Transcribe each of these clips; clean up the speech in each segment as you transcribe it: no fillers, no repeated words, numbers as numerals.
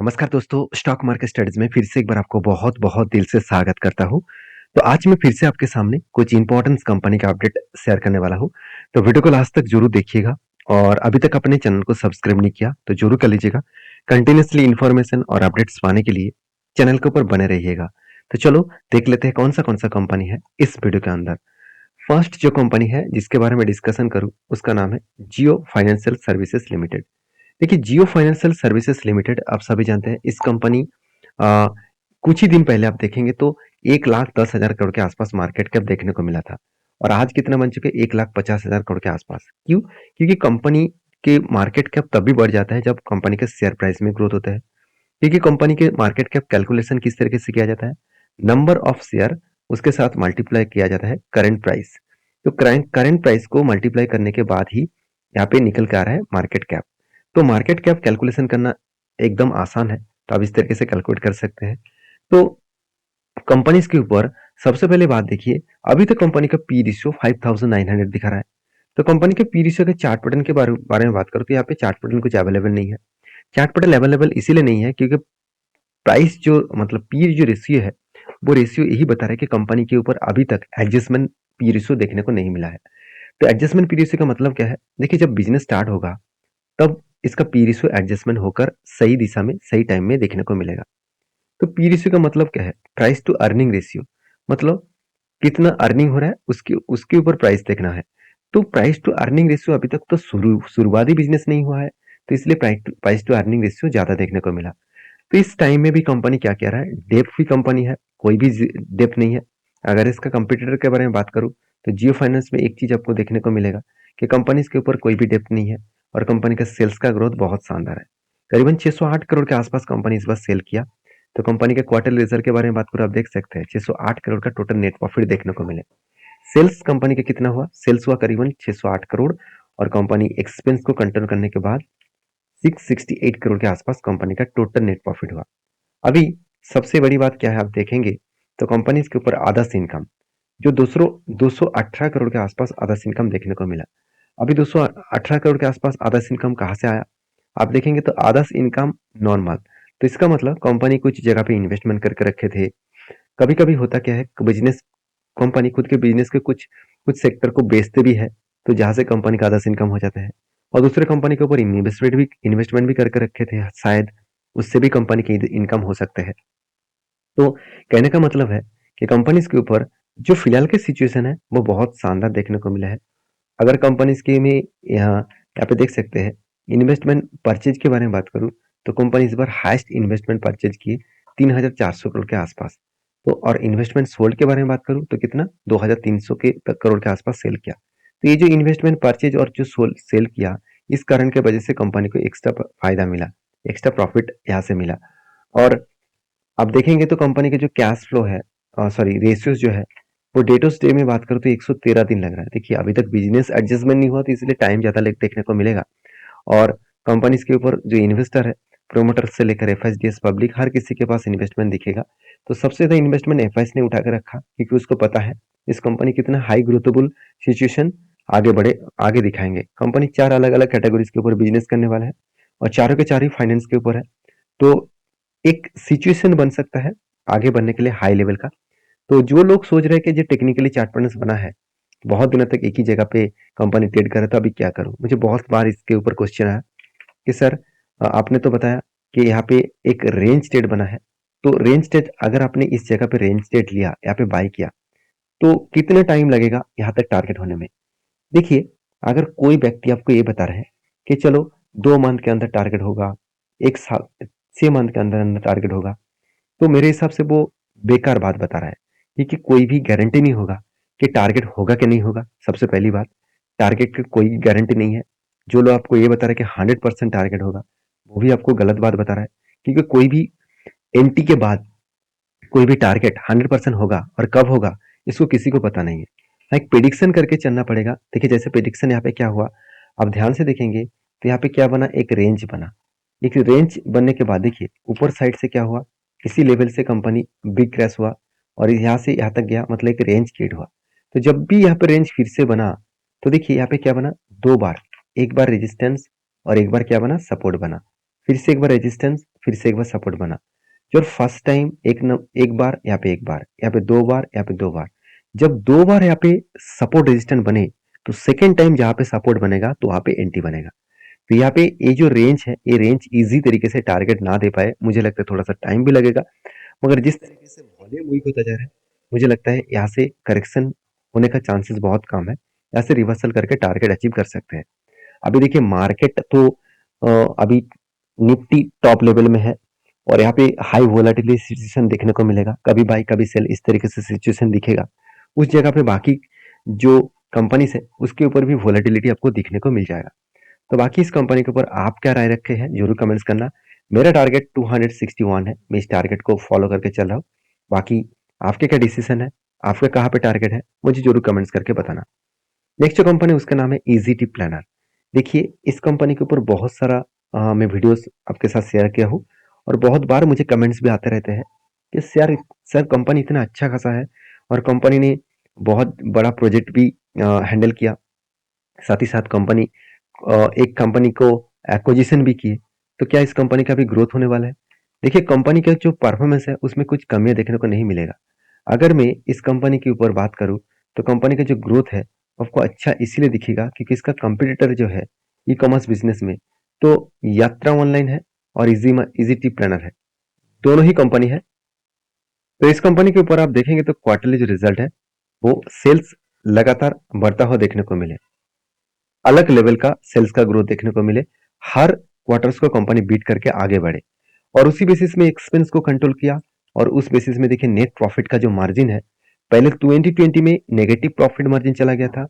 नमस्कार दोस्तों, stock market studies में फिर से एक बार आपको बहुत-बहुत दिल से स्वागत करता हूँ। तो आज मैं फिर से आपके सामने कुछ इम्पोर्टेंट कंपनी का अपडेट शेयर करने वाला हूँ। तो वीडियो को लास्ट तक ज़रूर देखिएगा और अभी तक अपने चैनल को सब्सक्राइब नहीं किया तो ज़रूर कर लीजिएगा। कंटिन्यूअसली इन्फॉर्मेशन और अपडेट्स पाने के लिए चैनल के ऊपर बने रहिएगा। तो चलो देख लेते हैं कौन-सा कंपनी है इस वीडियो के अंदर। फर्स्ट जो कंपनी है जिसके बारे में डिस्कशन करूँ उसका नाम है जियो फाइनेंशियल सर्विसेज लिमिटेड। देखिए जियो फाइनेंशियल सर्विसेज लिमिटेड आप सभी जानते हैं इस कंपनी अ, कुछ ही दिन पहले आप देखेंगे तो 1,10,000 करोड़ के आसपास मार्केट कैप देखने को मिला था और आज कितना बन चुके 1,50,000 करोड़ के आसपास। क्यों? क्योंकि कंपनी के मार्केट कैप तभी बढ़ जाता है जब कंपनी के शेयर प्राइस में ग्रोथ होता है। क्योंकि कंपनी के मार्केट कैप कैलकुलेशन किस तरीके से किया जाता है, नंबर ऑफ शेयर उसके साथ मल्टीप्लाई किया जाता है करंट प्राइस। तो करंट प्राइस को मल्टीप्लाई करने के बाद ही यहाँ पे निकल के आ रहा है मार्केट कैप। तो मार्केट कैप कैलकुलेशन करना एकदम आसान है, तो आप इस तरीके से कैलकुलेट कर सकते हैं। तो कंपनीज के ऊपर सबसे पहले बात देखिए, अभी तक कंपनी का पी रेशियो 5900 दिखा रहा है। तो कंपनी के पी रेशियो के चार्ट पैटर्न के बारे में बात करूं तो यहाँ पे चार्ट पैटर्न कुछ अवेलेबल नहीं है। चार्ट पैटर्न अवेलेबल इसीलिए नहीं है क्योंकि प्राइस जो मतलब पी जो रेशियो है वो रेशियो यही बता रहा है कि कंपनी के ऊपर अभी तक एडजस्टमेंट पी रेशियो देखने को नहीं मिला है। तो एडजस्टमेंट पी रेशियो का मतलब क्या है? देखिए जब बिजनेस स्टार्ट होगा तब इसका पी रेशियो एडजस्टमेंट होकर सही दिशा में सही टाइम में देखने को मिलेगा। तो पी रेशियो का मतलब क्या है? प्राइस टू अर्निंग रेशियो, मतलब कितना अर्निंग हो रहा है उसके उसके ऊपर प्राइस देखना है। तो प्राइस टू अर्निंग रेशियो अभी तक तो शुरुआती बिजनेस नहीं हुआ है, तो इसलिए प्राइस टू अर्निंग रेशियो ज्यादा देखने को मिला। तो इस टाइम में भी कंपनी क्या कह रहा है, डेप फ्री कंपनी है, कोई भी डेप नहीं है। अगर इसका कंपटीटर के बारे में बात करूं तो जियो फाइनेंस में एक चीज आपको देखने को मिलेगा कि कंपनी के ऊपर कोई भी डेप नहीं है और कंपनी का सेल्स का ग्रोथ बहुत शानदार है। करीबन 608 करोड़ के आसपास कंपनी इस बार सेल किया। तो कंपनी के क्वार्टर रिजल्ट के बारे में बात करूं, आप देख सकते हैं 608 करोड़ का टोटल नेट प्रॉफिट देखने को मिले। सेल्स कंपनी का कितना हुआ? सेल्स हुआ करीबन 608 करोड़ और कंपनी एक्सपेंस को कंट्रोल करने के बाद 668 करोड़ के आसपास कंपनी का टोटल नेट प्रॉफिट हुआ। अभी सबसे बड़ी बात क्या है, आप देखेंगे तो कंपनीज के ऊपर अदर्स इनकम जो दूसरों 218 करोड़ के आसपास अदर्स इनकम देखने को मिला। अभी 218 करोड़ के आसपास अदर्स इनकम कहाँ से आया? आप देखेंगे तो अदर्स इनकम नॉर्मल, तो इसका मतलब कंपनी कुछ जगह पे इन्वेस्टमेंट करके रखे थे। कभी कभी होता क्या है, बिजनेस कंपनी खुद के बिजनेस के कुछ कुछ सेक्टर को बेचते भी है, तो जहां से कंपनी का अदर्स इनकम हो जाता है और दूसरे कंपनी के ऊपर इन्वेस्टमेंट भी करके रखे थे शायद, उससे भी कंपनी की इनकम हो सकते हैं। तो कहने का मतलब है कि कंपनीज के ऊपर जो फिलहाल की सिचुएशन है वो बहुत शानदार देखने को मिला है। अगर कंपनीज के में यहाँ पे देख सकते हैं, इन्वेस्टमेंट परचेज के बारे में बात करूँ तो कंपनी इस बार हाईएस्ट इन्वेस्टमेंट परचेज की 3,400 करोड़ के आसपास। तो और इन्वेस्टमेंट सोल्ड के बारे में बात करूँ तो कितना 2,300 करोड़ के आसपास सेल किया। तो ये जो इन्वेस्टमेंट परचेज और जो सेल किया, इस कारण के वजह से कंपनी को एक्स्ट्रा फायदा मिला, एक्स्ट्रा प्रॉफिट यहाँ से मिला। और आप देखेंगे तो कंपनी के जो कैश फ्लो है, सॉरी रेशियोज जो है, वो डेट ऑफ डे में बात करूँ तो 113 दिन लग रहा है। देखिए अभी तक बिजनेस एडजस्टमेंट नहीं हुआ तो इसलिए टाइम ज्यादा देखने को मिलेगा। और कंपनीज के ऊपर जो इन्वेस्टर है, प्रोमोटर से लेकर एफआईएस पब्लिक हर किसी के पास इन्वेस्टमेंट दिखेगा। तो सबसे ज्यादा इन्वेस्टमेंट एफआईएस ने उठा कर रखा क्योंकि उसको पता है इस कंपनी कितना हाई ग्रोथेबल सिचुएशन आगे बढ़े, आगे दिखाएंगे। कंपनी 4 अलग अलग कैटेगरीज के ऊपर बिजनेस करने वाला है और चारों के चार ही फाइनेंस के ऊपर है। तो एक सिचुएशन बन सकता है आगे बढ़ने के लिए हाई लेवल का। तो जो लोग सोच रहे हैं कि जो टेक्निकली चार्ट पैटर्न्स बना है, बहुत दिनों तक एक ही जगह पे कंपनी ट्रेड कर रहा था, अभी क्या करूं? मुझे बहुत बार इसके ऊपर क्वेश्चन आया कि सर आपने तो बताया कि यहाँ पे एक रेंज स्टेट बना है, तो रेंज स्टेट अगर आपने इस जगह पे रेंज स्टेट लिया, यहाँ पे बाय किया, तो कितना टाइम लगेगा यहाँ तक टारगेट होने में? देखिए अगर कोई व्यक्ति आपको ये बता रहे हैं कि चलो 2 मंथ के अंदर टारगेट होगा, 1 साल 6 मंथ के अंदर अंदर टारगेट होगा, तो मेरे हिसाब से वो बेकार बात बता रहा है। क्योंकि कोई भी गारंटी नहीं होगा कि टारगेट होगा कि नहीं होगा। सबसे पहली बात, टारगेट की कोई गारंटी नहीं है। जो लोग आपको ये बता रहे हैं कि 100% टारगेट होगा, वो भी आपको गलत बात बता रहा है। क्योंकि कोई भी एंट्री के बाद कोई भी टारगेट 100% होगा और कब होगा इसको किसी को पता नहीं है। हाँ, एक प्रिडिक्शन करके चलना पड़ेगा। देखिए जैसे प्रिडिक्शन यहाँ पे क्या हुआ, आप ध्यान से देखेंगे तो यहाँ पे क्या बना, एक रेंज बना। एक रेंज बनने के बाद देखिए ऊपर साइड से क्या हुआ, इसी लेवल से कंपनी बिग क्रैश हुआ और यहाँ से यहाँ तक गया, मतलब एक रेंज क्रिएट हुआ। तो जब भी यहाँ पे रेंज फिर से बना तो देखिए यहाँ पे क्या बना, 2 बार, एक बार रेजिस्टेंस और एक बार क्या बना, सपोर्ट बना। फिर से एक बार रेजिस्टेंस, फिर से एक बार सपोर्ट बना। जो फर्स्ट टाइम एक बार, यहाँ पे एक बार, यहाँ पे दो बार, यहाँ पे दो बार। जब दो बार यहाँ पे सपोर्ट रेजिस्टेंस बने, तो सेकेंड टाइम जहाँ पे सपोर्ट बनेगा तो वहाँ पे एंट्री बनेगा। तो यहाँ पे ये जो रेंज है, ये रेंज इजी तरीके से टारगेट ना दे पाए, मुझे लगता है थोड़ा सा टाइम भी लगेगा। मगर जिस तरीके से वॉल्यूम वीक होता जा रहा है, मुझे लगता है यहाँ से करेक्शन होने का चांसेस बहुत कम है। यहाँ से रिवर्सल करके टारगेट अचीव कर सकते हैं। अभी देखिए मार्केट तो अभी निफ्टी टॉप लेवल में है और यहाँ पे हाई वोलेटिलिटी सिचुएशन देखने को मिलेगा, कभी बाई कभी सेल, इस तरीके से सिचुएशन दिखेगा। उस जगह पे बाकी जो कंपनीज है उसके ऊपर भी वोलेटिलिटी आपको दिखने को मिल जाएगा। तो बाकी इस कंपनी के ऊपर आप क्या राय रखे हैं जरूर कमेंट्स करना। मेरा टारगेट 261 है, मैं इस टारगेट को फॉलो करके चल रहा हूँ। बाकी आपके क्या डिसीजन है, आपका कहाँ पे टारगेट है, मुझे जरूर कमेंट्स करके बताना। नेक्स्ट जो कंपनी उसका नाम है ईजीटी प्लानर। देखिए इस कंपनी के ऊपर बहुत सारा मैं वीडियोस आपके साथ शेयर किया हूँ और बहुत बार मुझे कमेंट्स भी आते रहते हैं कि सर कंपनी इतना अच्छा खासा है और कंपनी ने बहुत बड़ा प्रोजेक्ट भी हैंडल किया, साथ ही साथ कंपनी एक कंपनी को एक्विजिशन भी किए, तो क्या इस कंपनी का भी ग्रोथ होने वाला है? देखिए कंपनी का जो परफॉर्मेंस है उसमें कुछ कमियां देखने को नहीं मिलेगा। अगर मैं इस कंपनी के ऊपर बात करूं तो कंपनी का जो ग्रोथ है आपको अच्छा इसीलिए दिखेगा क्योंकि इसका कंपटीटर जो है ई कॉमर्स बिजनेस में, तो यात्रा ऑनलाइन है और इजी टी प्लानर है, दोनों ही कंपनी है। तो इस कंपनी के ऊपर आप देखेंगे तो क्वार्टरली जो रिजल्ट है वो सेल्स लगातार बढ़ता हुआ देखने को मिले, अलग लेवल का सेल्स का ग्रोथ देखने को मिले, हर क्वार्टर्स को कंपनी बीट करके आगे बढ़े और उसी बेसिस में एक्सपेंस को कंट्रोल किया। और उस बेसिस में देखिए नेट प्रॉफिट का जो मार्जिन है, पहले 2020 में नेगेटिव प्रॉफिट मार्जिन चला गया था,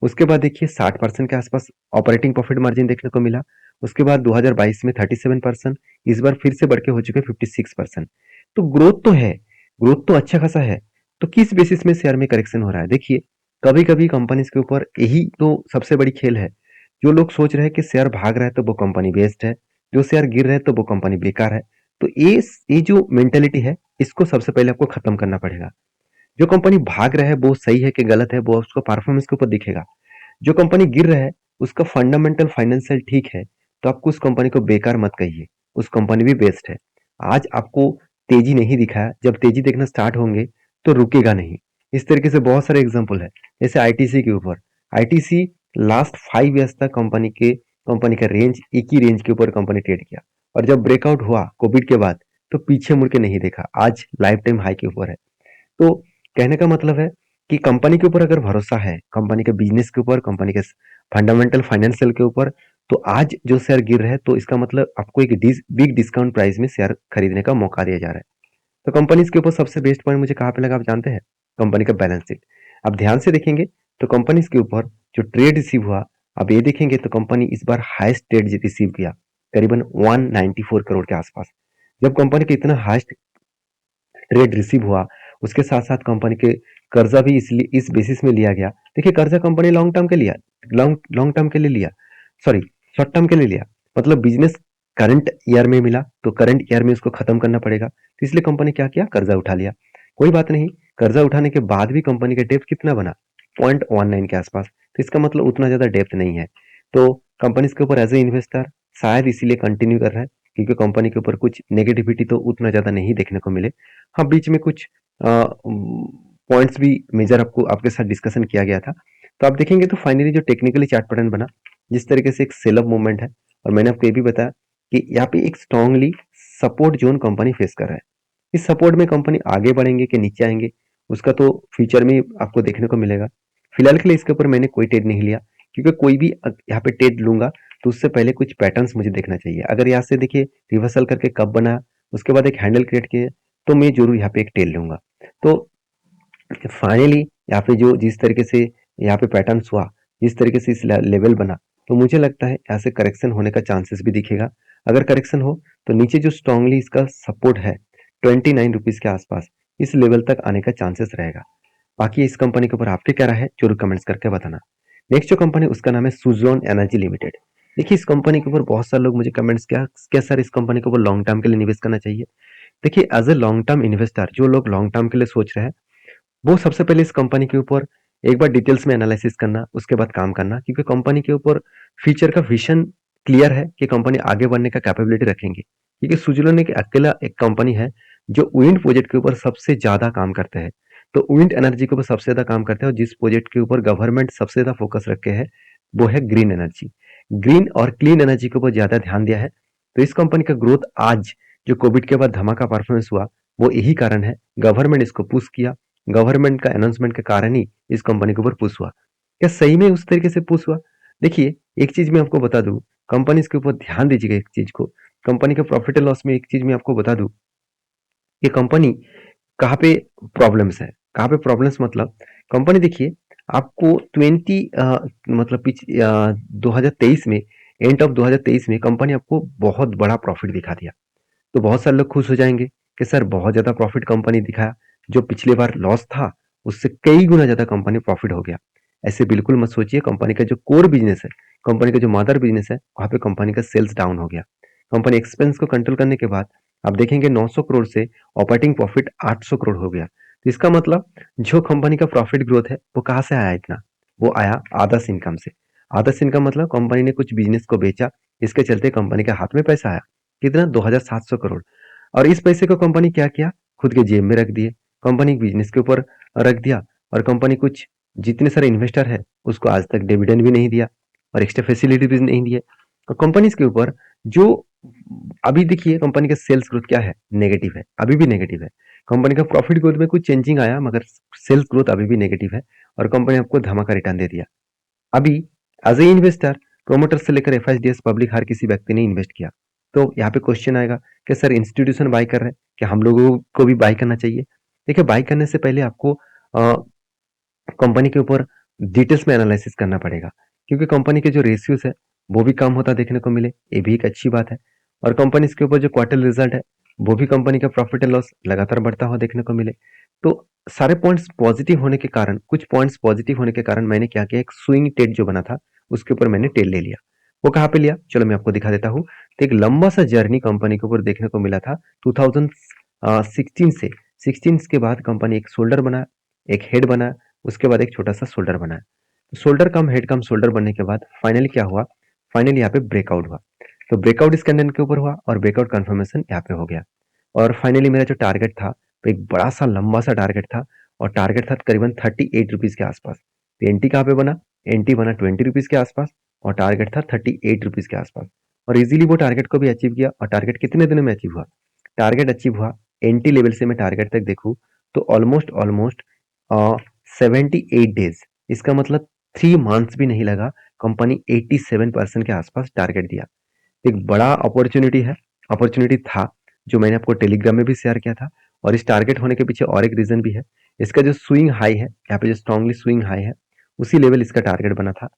उसके बाद देखिए 60% के आसपास ऑपरेटिंग प्रॉफिट मार्जिन देखने को मिला, उसके बाद 2022 में 37%, इस बार फिर से बढ़ के हो चुके 56%। तो ग्रोथ तो है, ग्रोथ तो अच्छा खासा है। तो किस बेसिस में शेयर में करेक्शन हो रहा है? देखिए कभी कभी कंपनीज के ऊपर यही तो सबसे बड़ी खेल है। जो लोग सोच रहे हैं कि शेयर भाग रहा है तो वो कंपनी बेस्ट है, जो शेयर गिर रहा है तो वो कंपनी बेकार है। तो ये जो मेंटेलिटी है इसको सबसे पहले आपको खत्म करना पड़ेगा। जो कंपनी भाग रहा है वो सही है कि गलत है वो उसको परफॉर्मेंस के ऊपर दिखेगा। जो कंपनी गिर रहा है उसका फंडामेंटल फाइनेंशियल ठीक है, तो आपको उस कंपनी को बेकार मत कहिए, उस कंपनी भी बेस्ट है। आज आपको तेजी नहीं दिखा है, जब तेजी देखना स्टार्ट होंगे तो रुकेगा नहीं। इस तरीके से बहुत सारे एग्जांपल है, जैसे आईटीसी के ऊपर। आईटीसी लास्ट 5 ईयर्स तक कंपनी का रेंज एक ही रेंज के ऊपर कंपनी ट्रेड किया और जब ब्रेकआउट हुआ कोविड के बाद तो पीछे मुड़ के नहीं देखा, आज लाइफ टाइम हाई के ऊपर है। तो कहने का मतलब है कि कंपनी के ऊपर अगर भरोसा है, कंपनी के बिजनेस के ऊपर, कंपनी के फंडामेंटल फाइनेंशियल के ऊपर, तो आज जो शेयर गिर रहे हैं तो इसका मतलब आपको एक बिग डिस्काउंट प्राइस में शेयर खरीदने का मौका दिया जा रहा है। तो कंपनीज के ऊपर सबसे बेस्ट पॉइंट मुझे कहाँ पे लगा आप जानते हैं? कंपनी का बैलेंस शीट। आप ध्यान से देखेंगे तो कंपनीज के ऊपर जो ट्रेड रिसीव हुआ, आप ये देखेंगे तो कंपनी इस बार हाईएस्ट ट्रेड रिसीव किया, करीबन 194 करोड़ के आसपास। जब कंपनी का इतना हाईएस्ट ट्रेड रिसीव हुआ, उसके साथ साथ कंपनी के कर्जा भी इसलिए इस बेसिस में लिया गया। देखिए कर्जा कंपनी लॉन्ग टर्म के लिया, लॉन्ग लॉन्ग टर्म के लिए लिया, सॉरी शॉर्ट टर्म के लिए लिया। मतलब बिजनेस करंट ईयर में मिला तो करंट ईयर में उसको खत्म करना पड़ेगा, तो इसलिए कंपनी क्या किया, कर्जा उठा लिया। कोई बात नहीं, कर्जा उठाने के बाद भी कंपनी का डेप्थ कितना बना, 0.19 के आसपास, तो इसका मतलब उतना ज्यादा डेप्थ नहीं है। तो कंपनी के ऊपर एज ए इन्वेस्टर शायद इसीलिए कंटिन्यू कर रहा है क्योंकि कंपनी के ऊपर कुछ नेगेटिविटी तो उतना ज्यादा नहीं देखने को मिले। हाँ बीच में कुछ पॉइंट्स भी मेजर आपको आपके साथ डिस्कशन किया गया था। तो आप देखेंगे तो फाइनली जो टेक्निकली चार्ट पैटर्न बना, जिस तरीके से एक सेल अप मूवमेंट है, और मैंने आपको ये भी बताया कि यहाँ पे एक strongly support zone company face कर रहा है। इस सपोर्ट में कंपनी आगे बढ़ेंगे कि नीचे आएंगे, उसका तो फ्यूचर में आपको देखने को मिलेगा। फिलहाल के लिए इसके ऊपर मैंने कोई ट्रेड नहीं लिया क्योंकि कोई भी यहाँ पे ट्रेड लूंगा तो उससे पहले कुछ पैटर्न्स मुझे देखना चाहिए। अगर यहाँ से देखिए रिवर्सल करके कब बना, उसके बाद एक हैंडल क्रिएट किया, तो मैं जरूर यहाँ पे एक टेल लूंगा। तो फाइनली यहाँ पे जो जिस तरीके से यहाँ पे पैटर्न्स हुआ, जिस तरीके से इस लेवल बना, तो मुझे लगता है यहाँ से करेक्शन होने का चांसेस भी दिखेगा। अगर करेक्शन हो तो नीचे जो स्ट्रांगली इसका सपोर्ट है 29 रुपीज के आसपास, इस लेवल तक आने का चांसेस रहेगा। बाकी इस कंपनी के ऊपर आपके क्या राय है जरूर कमेंट्स करके बताना। नेक्स्ट जो कंपनी उसका नाम है सुजोन एनर्जी लिमिटेड। देखिए इस कंपनी के ऊपर बहुत सारे लोग मुझे कमेंट्स किया, क्या सर इस कंपनी के ऊपर लॉन्ग टर्म के लिए निवेश करना चाहिए? देखिए as a long term investor जो लोग लॉन्ग टर्म के लिए सोच रहे हैं, वो सबसे पहले इस कंपनी के ऊपर एक बार डिटेल्स में एनालिसिस करना, उसके बाद काम करना, क्योंकि कंपनी के ऊपर फ्यूचर का विजन क्लियर है कि कंपनी आगे बढ़ने का कैपेबिलिटी रखेंगे, क्योंकि स्विट्जरलैंड एक अकेला एक कंपनी है जो विंड प्रोजेक्ट के ऊपर सबसे ज़्यादा काम करते हैं। तो विंड एनर्जी के ऊपर सबसे ज़्यादा काम करते हैं और जिस प्रोजेक्ट के ऊपर गवर्नमेंट सबसे ज़्यादा फोकस रखे है, वो है ग्रीन एनर्जी। ग्रीन और क्लीन एनर्जी के ऊपर ज़्यादा ध्यान दिया है। तो इस कंपनी का ग्रोथ आज जो कोविड के बाद धमाका परफॉर्मेंस हुआ, वो यही कारण है। गवर्नमेंट इसको पुश किया, गवर्नमेंट का अनाउंसमेंट के कारण ही इस कंपनी के ऊपर पुश हुआ। क्या सही में उस तरीके से पुश हुआ? देखिए, एक चीज़ मैं आपको बता दूँ, कंपनीज़ के ऊपर ध्यान दीजिएगा एक चीज़ को। कंपनी के प्रॉफिट एंड लॉस में एक चीज़ मैं आपको बता दूँ कि कंपनी कहाँ पे प्रॉब्लम्स है। कहाँ पे प्रॉब्लम्स मतलब कंपनी देखिए आपको 2023 में एंड ऑफ 2023 में कंपनी आपको बहुत बड़ा प्रॉफिट दिखा दिया। तो बहुत सारे लोग खुश हो जाएंगे कि सर बहुत ज़्यादा प्रॉफिट कंपनी दिखाया, जो पिछले बार लॉस था उससे कई गुना ज़्यादा कंपनी प्रॉफिट हो गया। ऐसे बिल्कुल मत सोचिए। कंपनी का जो कोर बिजनेस है, कंपनी का जो मदर बिजनेस है, वहाँ पे कंपनी का सेल्स डाउन हो गया। कंपनी एक्सपेंस को कंट्रोल करने के बाद आप देखेंगे 900 करोड़ से ऑपरेटिंग प्रॉफिट 800 करोड़ हो गया। तो इसका मतलब जो कंपनी का प्रॉफिट ग्रोथ है वो कहाँ से आया इतना? वो आया आदर्श इनकम से। आदर्श इनकम मतलब कंपनी ने कुछ बिजनेस को बेचा, इसके चलते कंपनी के हाथ में पैसा आया। कितना? 2700 करोड़। और इस पैसे को कंपनी क्या किया? खुद के जेब में रख दिए। कंपनी बिजनेस के ऊपर रख दिया और कंपनी कुछ जितने सारे इन्वेस्टर है उसको आज तक डिविडेंड भी नहीं दिया और एक्स्ट्रा फैसिलिटी भी नहीं दिए। और कंपनीज के ऊपर जो अभी देखिए कंपनी का सेल्स ग्रोथ क्या है? नेगेटिव है, अभी भी नेगेटिव है। कंपनी का प्रॉफिट ग्रोथ में कुछ चेंजिंग आया मगर सेल्स ग्रोथ अभी भी नेगेटिव है और कंपनी आपको धमाका रिटर्न दे दिया। अभी एज ए इन्वेस्टर प्रोमोटर से लेकर एफआईडीएस पब्लिक हर किसी व्यक्ति ने इन्वेस्ट किया। तो यहाँ पे क्वेश्चन आएगा कि सर इंस्टीट्यूशन बाय कर रहे हैं, क्या हम लोगों को भी बाय करना चाहिए? देखिए बाय करने से पहले आपको कंपनी के ऊपर डिटेल्स में एनालिसिस करना पड़ेगा, क्योंकि कंपनी के जो रेशियोज है वो भी कम होता देखने को मिले, ये भी एक अच्छी बात है। और कंपनी के ऊपर जो क्वार्टर रिजल्ट है वो भी कंपनी का प्रॉफिट एंड लॉस लगातार बढ़ता हुआ देखने को मिले। तो सारे पॉइंट्स पॉजिटिव होने के कारण, कुछ पॉइंट्स पॉजिटिव होने के कारण मैंने क्या किया, एक स्विंग ट्रेड जो बना था उसके ऊपर मैंने टेल ले लिया। वो कहाँ पे लिया, चलो मैं आपको दिखा देता हूँ। तो एक लंबा सा जर्नी कंपनी के ऊपर देखने को मिला था 2016 से। 16 के बाद कंपनी एक शोल्डर बना, एक हेड बना, उसके बाद एक छोटा सा शोल्डर बना। शोल्डर कम हेड कम शोल्डर बनने के बाद फाइनली क्या हुआ, फाइनली यहाँ पे ब्रेकआउट हुआ। तो ब्रेकआउट इस कैंडल के ऊपर हुआ और ब्रेकआउट कंफर्मेशन यहाँ पे हो गया। और फाइनली मेरा जो टारगेट था वो एक बड़ा सा लंबा सा टारगेट था और टारगेट था करीबन 38 रुपीज के आसपास। तो एंटी कहाँ पे बना, एंटी बना 20 रुपीज के आसपास और टारगेट था 38 रुपीज के आसपास। और इजीली वो टारगेट को भी अचीव किया। और टारगेट कितने दिनों में अचीव हुआ? टारगेट अचीव हुआ एंटी लेवल से मैं टारगेट तक देखूँ तो ऑलमोस्ट ऑलमोस्ट 78 डेज। इसका मतलब 3 मंथ्स भी नहीं लगा, कंपनी 87% के आसपास टारगेट दिया। एक बड़ा अपॉर्चुनिटी है, अपॉर्चुनिटी था जो मैंने आपको टेलीग्राम में भी शेयर किया था। और इस टारगेट होने के पीछे और एक रीजन भी है। इसका जो स्विंग हाई है, यहाँ पे जो स्ट्रांगली स्विंग हाई है, उसी लेवल इसका टारगेट बना था,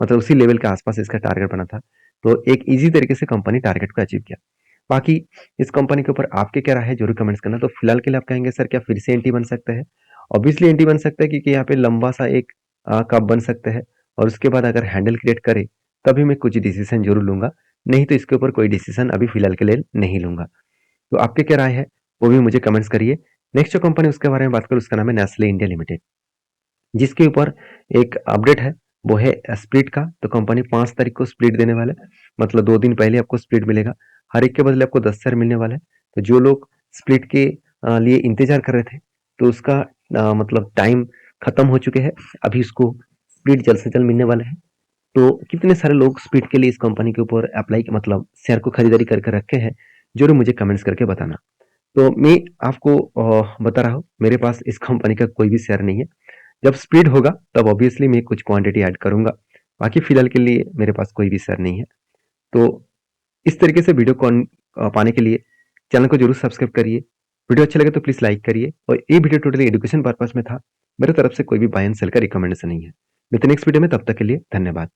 मतलब उसी लेवल के आसपास इसका टारगेट बना था। तो एक इजी तरीके से कंपनी टारगेट को अचीव किया। बाकी इस कंपनी के ऊपर आपके क्या राय है जरूर कमेंट्स करना। तो फिलहाल के लिए आप कहेंगे सर क्या फिर से एंटी बन सकते हैं? ऑब्वियसली एंटी बन सकता है, क्योंकि यहाँ पे लंबा सा एक कप बन सकते हैं और उसके बाद अगर हैंडल क्रिएट करे तभी मैं कुछ डिसीजन जरूर लूंगा, नहीं तो इसके ऊपर कोई डिसीजन अभी फिलहाल के लिए नहीं लूंगा। तो आपके क्या राय है वो भी मुझे कमेंट्स करिए। नेक्स्ट जो कंपनी उसके बारे में बात करूँ उसका नाम है नेस्ले इंडिया लिमिटेड, जिसके ऊपर एक अपडेट है वो है स्प्लिट का। तो कंपनी 5 तारीख को स्प्लिट देने वाला है, मतलब 2 दिन पहले आपको स्प्लिट मिलेगा। हर एक के बदले आपको 10 शेयर मिलने वाला है। तो जो लोग स्प्लिट के लिए इंतजार कर रहे थे तो उसका मतलब टाइम खत्म हो चुके हैं, अभी उसको स्प्लिट जल्द से जल्द मिलने वाला है। तो कितने सारे लोग स्प्लिट के लिए इस कंपनी के ऊपर अप्लाई मतलब शेयर को खरीदारी करके रखे हैं, जरूर मुझे कमेंट्स करके बताना। तो मैं आपको बता रहा हूँ मेरे पास इस कंपनी का कोई भी शेयर नहीं है। जब स्प्लिट होगा तब ऑब्वियसली मैं कुछ क्वांटिटी ऐड करूंगा, बाकी फिलहाल के लिए मेरे पास कोई भी शेयर नहीं है। तो इस तरीके से वीडियो को पाने के लिए चैनल को जरूर सब्सक्राइब करिए। वीडियो अच्छा लगे तो प्लीज लाइक करिए। और ये वीडियो टोटली एजुकेशन पर्पज में था, मेरे तरफ से कोई भी बाय एंड सेल का रिकमेंडेशन नहीं है। मिलते हैं नेक्स्ट वीडियो में, तब तक के लिए धन्यवाद।